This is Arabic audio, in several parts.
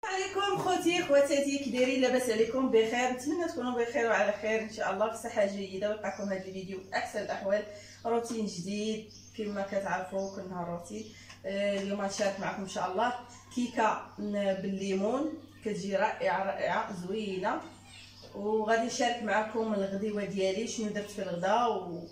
عليكم خوتي خواتاتي، كي دايرين؟ لاباس عليكم؟ بخير؟ نتمنى تكونوا بخير وعلى خير ان شاء الله، في صحه جيده، ويلقاكم هذا الفيديو باحسن الاحوال. روتين جديد كما كتعرفوا، كل نهار روتين. اليوم غنشارك معكم ان شاء الله كيكه بالليمون، كتجي رائعه رائعه زوينه. وغادي نشارك معكم الغديوه ديالي، شنو درت في الغداء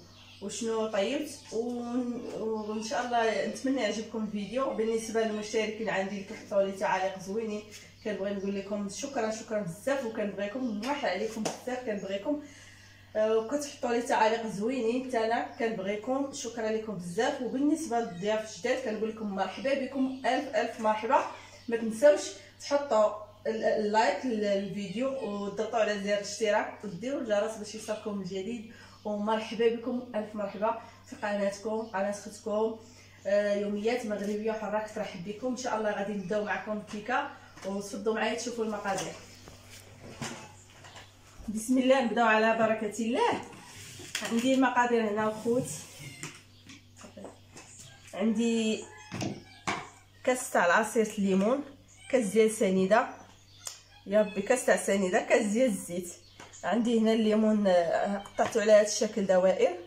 وشنو طيبت، وان شاء الله نتمنى يعجبكم الفيديو. بالنسبه للمشتركين عندي اللي كيحطوا لي تعاليق زوينين، كنبغي نقول لكم شكرا بزاف، وكنبغيكم نوحى عليكم بزاف، كنبغيكم وكتحطوا لي تعاليق زوينين. حتى انا كنبغيكم، شكرا لكم بزاف. وبالنسبه للضياف الجداد كنقول لكم مرحبا بكم، الف مرحبا. ما تنساوش تحطوا اللايك للفيديو وتضغطوا على زر الاشتراك وديروا الجرس باش يوصلكم الجديد. ومرحبا بكم، الف مرحبا في قناتكم، قناه اختكم يوميات مغربيه حره. كترحب بكم ان شاء الله. غادي نبداو معكم الكيكه، وتفضلوا معايا تشوفوا المقادير. بسم الله، نبداو على بركه الله. عندي المقادير هنا الخوت. عندي كاس تاع عصير الليمون، كاس ديال سنيده، يا ربي كاس تاع سنيده، كاس ديال الزيت. عندي هنا الليمون قطعته على هذا الشكل دوائر.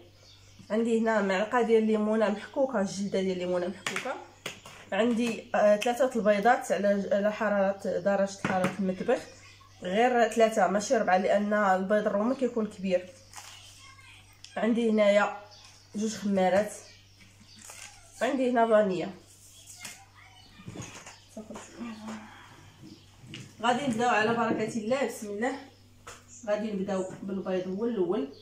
عندي هنا معلقه ديال الليمونه محكوكه، الجلده ديال الليمونه محكوكه. عندي 3 البيضات على حراره درجه حراره المطبخ، غير 3 ماشي 4 لان البيض الرومي كيكون كبير. عندي هنايا 2 خمارات. عندي هنا فانيا. غادي نبداو على بركه الله. بسم الله. غادي نبداو بالبيض هو الاول.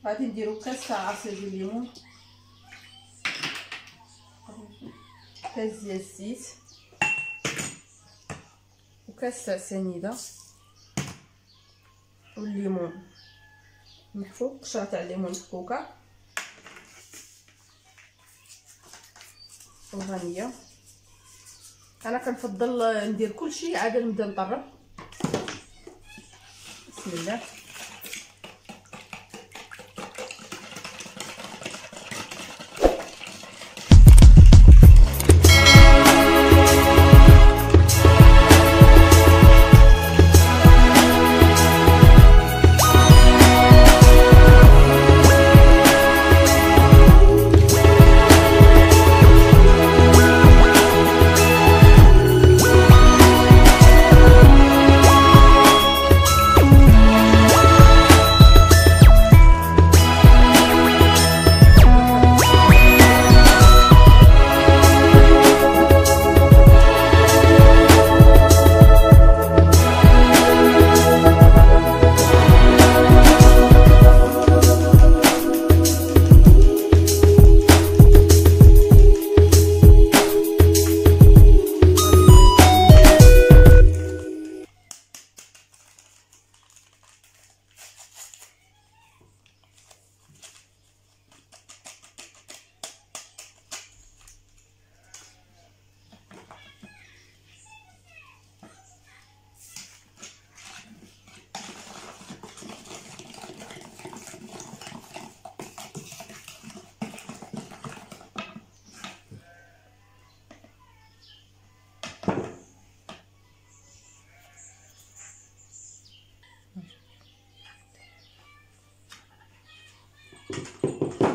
غادي نديرو كاس تاع عصير ديال الليمون، كاس ديال الزيت، وكاس تاع سنيده، والليمون محكوك، قشره تاع الليمون محكوكه، والفانيا. انا كنفضل ندير كلشي عاد نبدا نطرب. بسم الله.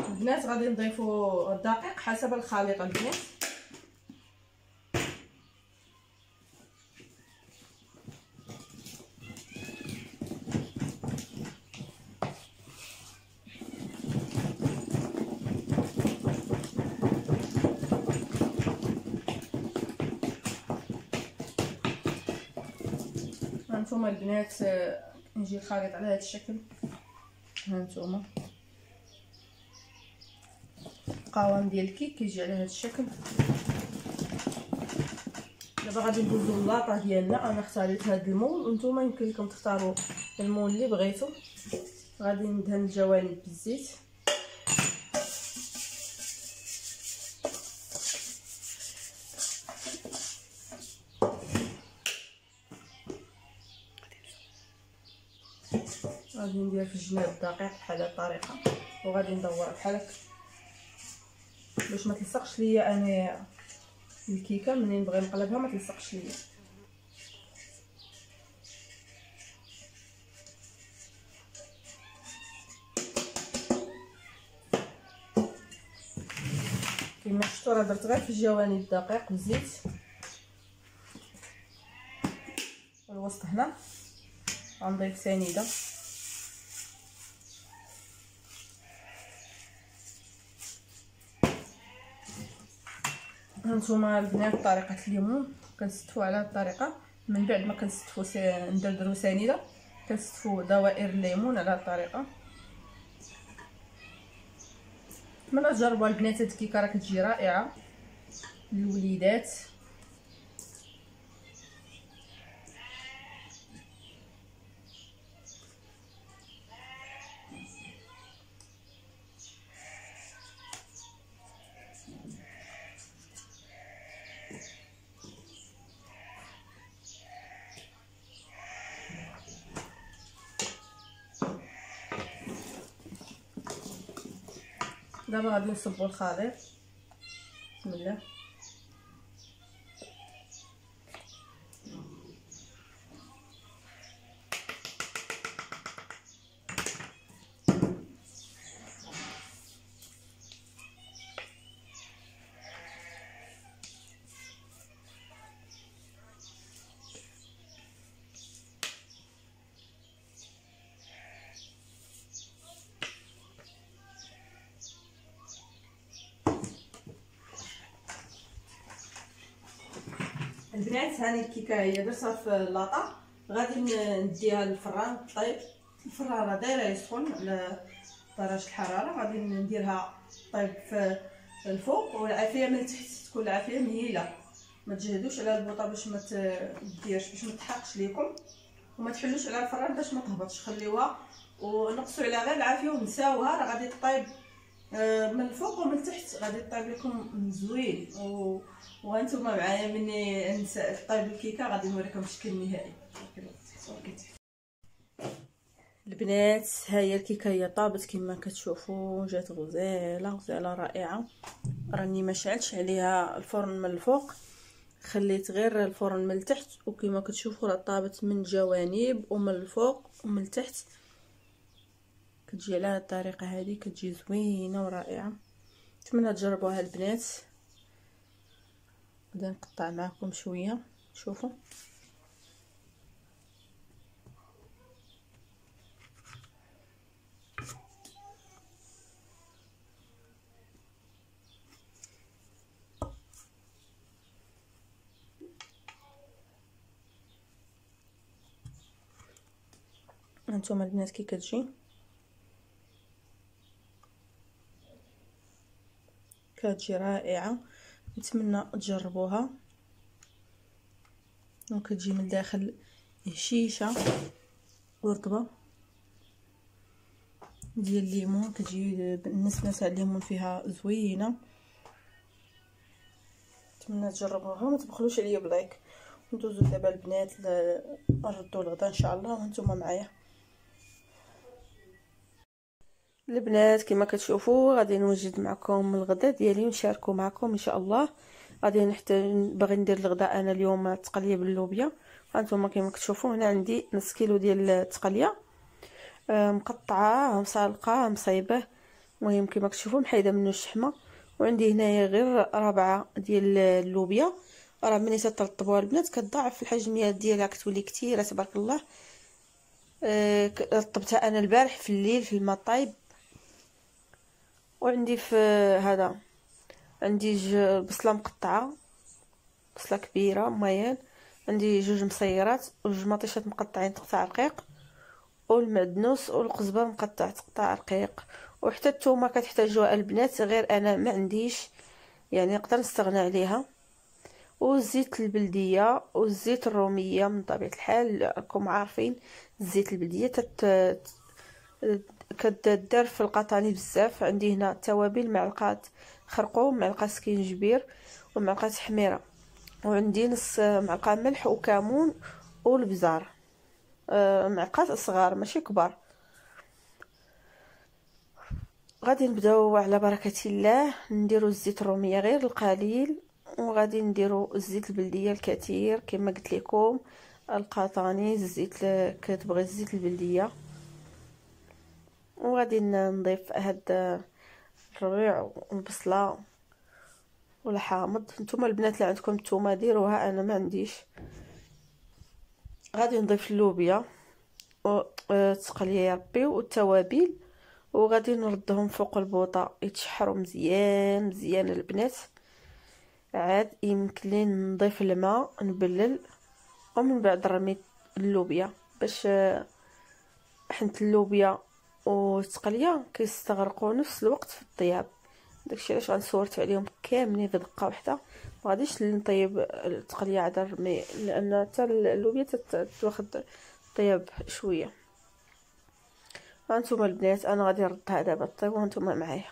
البنات غادي نضيفوا الدقيق حسب الخليط البنات. هانتوما البنات نجي الخليط على هذا الشكل. هانتوما القوام ديال الكيك كيجي على هذا الشكل. دابا غادي ندوزو اللاطه ديالنا. انا اختاريت هذا المول، وانتم يمكن لكم تختاروا المول اللي بغيتو. غادي ندهن الجوانب بالزيت. غادي ندير في الجناب الدقيق بحال هاد الطريقه، وغادي ندور بحال هكا باش ما تلصقش ليا انا الكيكه منين نبغي نقلبها ما تلصقش ليا. كما شفتوا راه درت غير في الجوانب الدقيق بالزيت والوسط. هنا غنضيف سنيده هانتوما البنات طريقه الليمون كنستفوا على هذه الطريقه. من بعد ما كنستفوا ندردروا سنيده كنستفوا دوائر الليمون على هذه الطريقه. ملي تجربوا البنات هاد الكيكه راه كتجي رائعه للوليدات. دابا غادي نصبوا الخليط. بسم الله. البنات هاني الكيكه هي درتها في اللاطه، غادي نديها للفران طيب. الفران راه دايره يسخن على درجه الحراره، غادي نديرها طيب في الفوق والعافيه من تحت تكون العافيه مهيله. ما تجهدوش على البوطه باش ما تديرش باش ما تحرقش ليكم، وما تحلوش على الفران باش ما تهبطش. خليوها ونقصوا عليها غير العافيه ونساوها، راه غادي طيب من الفوق ومن تحت غادي طيب لكم زوين. وانتم معايا مني طيب الكيكه غادي نوريكم الشكل النهائي. البنات ها هي الكيكه هي طابت كما كتشوفوا، جات غزاله رائعه. راني ما شعلتش عليها الفرن من الفوق، خليت غير الفرن من التحت، وكما كتشوفوا راه طابت من الجوانب ومن الفوق ومن التحت. كتجي على هذه الطريقه هذه كتجي زوينه ورائعه. نتمنى تجربوها البنات. غادي نقطع معكم شويه شوفوا. هانتوما البنات كي كتجي رائعه. نتمنى تجربوها. وكتجي من الداخل هشيشه ورطبه ديال الليمون، كتجي النسمه تاع الليمون فيها زوينه. نتمنى تجربوها وما تبخلوش عليا بلايك. ندوزو دابا البنات نردو الغدا ان شاء الله وانتم معايا. البنات كما كتشوفوا غادي نوجد معكم الغدا ديالي ونشاركو معكم ان شاء الله. غادي نحتاج باغي ندير الغداء انا اليوم تقليه باللوبيا. هانتوما كما كتشوفوا هنا عندي نص كيلو ديال التقليه مقطعه مسلقه مصايبه، المهم كما كتشوفوا محيده منه الشحمه. وعندي هنايا غير ربعه ديال اللوبيا، راه ملي ترطبوها البنات كتضاعف الحجميه ديالها كتولي كثيره تبارك الله. رطبتها انا البارح في الليل في الماء طايب. وعندي في هذا عندي بصله مقطعه، بصله كبيره ميال. عندي جوج مصيرات وجوج مطيشات مقطعين تقطع رقيق، والمعدنوس والقزبر مقطع تقطع رقيق. وحتى الثومه كتحتاجوها البنات، غير انا ما عنديش يعني نقدر نستغنى عليها. والزيت البلديه والزيت الروميه من طبيعه الحال راكم عارفين الزيت البلديه كتدار في القطاني بزاف. عندي هنا التوابل معلقه خرقوم معلقه سكينجبير ومعلقه حميره، وعندي نص معلقه ملح وكمون والبزار. معقات صغار ماشي كبار. غادي نبداو على بركه الله. نديرو الزيت الروميه غير القليل، وغادي نديرو الزيت البلديه الكثير كما قلت لكم. القطاني الزيت كتبغي الزيت البلديه. وغادي نضيف هاد الربيع والبصله والحامض. نتوما البنات اللي عندكم الثومه ديروها، انا ما عنديش. غادي نضيف اللوبيا وتقليه يا ربي والتوابل، وغادي نردهم فوق البوطه يتشحروا مزيان مزيان البنات. عاد يمكن لي نضيف الماء نبلل، ومن بعد نرمي اللوبيا باش حنت اللوبيا والتقليه كيستغرقوا نفس الوقت في الطياب. داكشي علاش غنصورت عليهم كاملين في دقه واحده. ما غاديش نطيب التقليه عاد نرمي، لان حتى اللوبيا تاخد طياب شويه. هانتوما البنات انا غادي نردها دابا طيب وهانتوما معايا.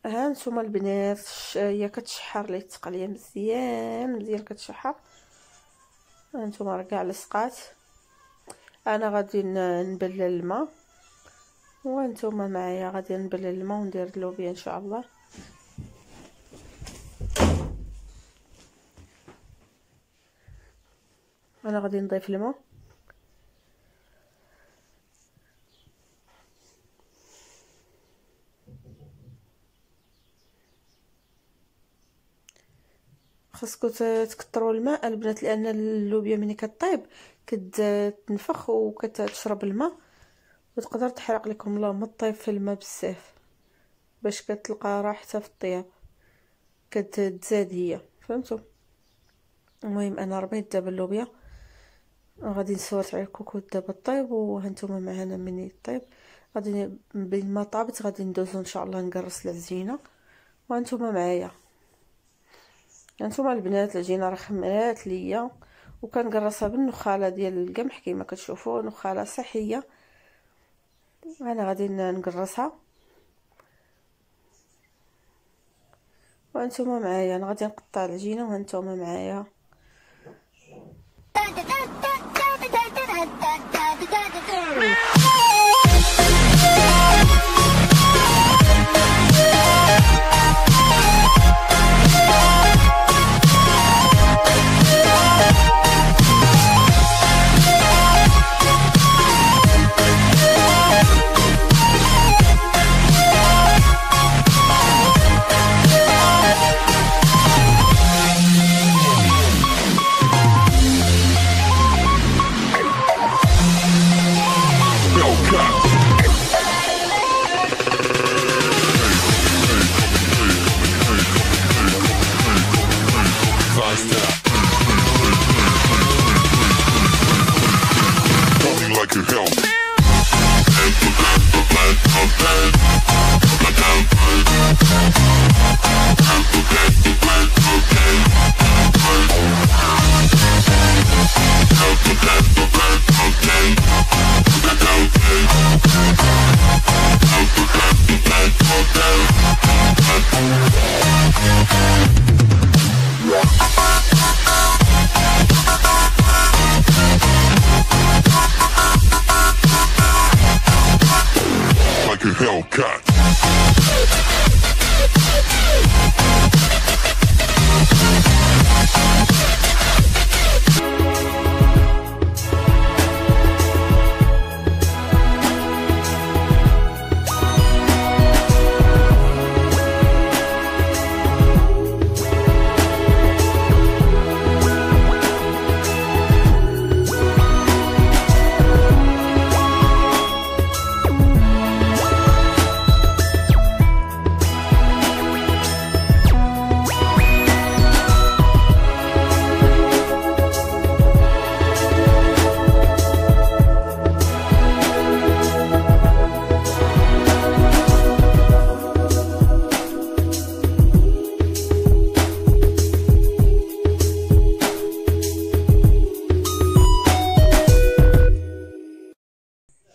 هانتوما البنات هي كتشحر لي التقليه مزيان مزيان كتشحر. هانتوما راه كاع لصقات. انا غادي نبلل الماء وانتوما معايا. غادي نبلل الماء وندير اللوبيا ان شاء الله. انا غادي نضيف الماء. خاصكم تكثروا الماء البنات، لان اللوبيا ملي كطيب كتنفخ وكتشرب الماء، وتقدر تحرق لكم. لا ما طيب في الماء بزاف باش كتلقى راحتها في الطياب، كتزاد هي، فهمتوا؟ المهم انا رميت دابا اللوبيا، غادي نصورت عليكم كنت دابا طيب وهانتوما معانا مني طيب. غادي بالما طابت غادي ندوزو ان شاء الله نقرص العجينه وهانتوما معايا. هانتوما البنات العجينه راه خمرات ليا، وكنقرصها بالنخاله ديال القمح كما كتشوفوا، نخاله صحيه. انا غادي نقرصها وانتوما معايا. انا غادي نقطع العجينه وانتوما معايا.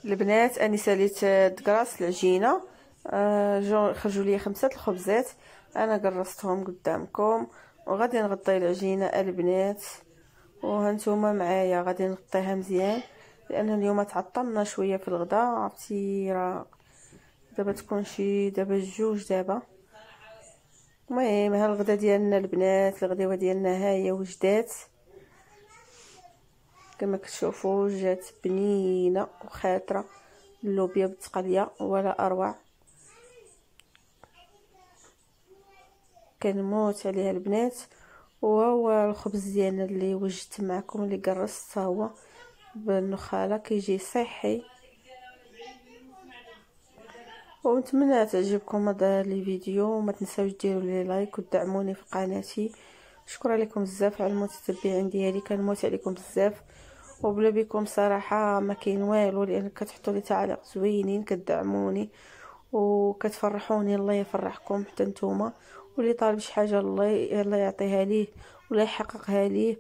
البنات اني ساليت دكراس العجينه، خرجوا لي 5 الخبزات. انا قرصتهم قدامكم وغادي نغطي العجينه البنات وهانتوما معايا غادي نغطيها مزيان لان اليوم تعطلنا شويه في الغداء. عرفتي راه دابا تكون شي دابا الجوج دابا. المهم ها الغدا ديالنا البنات، الغديوه ديالنا ها هي وجدات كما كتشوفوا. جات بنينه وخاطره، اللوبيا بالتقليه ولا اروع. كنموت عليها البنات. وهو الخبز ديالنا اللي وجدت معكم اللي قرصت هو بالنخاله كيجي صحي. ونتمنى تعجبكم هذا الفيديو، وما تنساوش ديروا لي لايك ودعموني في قناتي. شكرا لكم بزاف على المتتبعين ديالي، كنموت عليكم بزاف. وبلا بكم صراحه ما كاين والو، لان كتحطوا لي تعاليق زوينين كتدعموني وكتفرحوني. الله يفرحكم حتى نتوما. واللي طالب شي حاجه الله يعطيها ليه ولا يحققها ليه.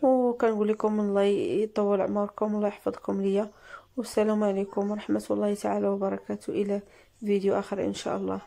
وكنقول لكم الله يطول عمركم، الله يحفظكم ليا. والسلام عليكم ورحمه الله تعالى وبركاته. الى فيديو اخر ان شاء الله.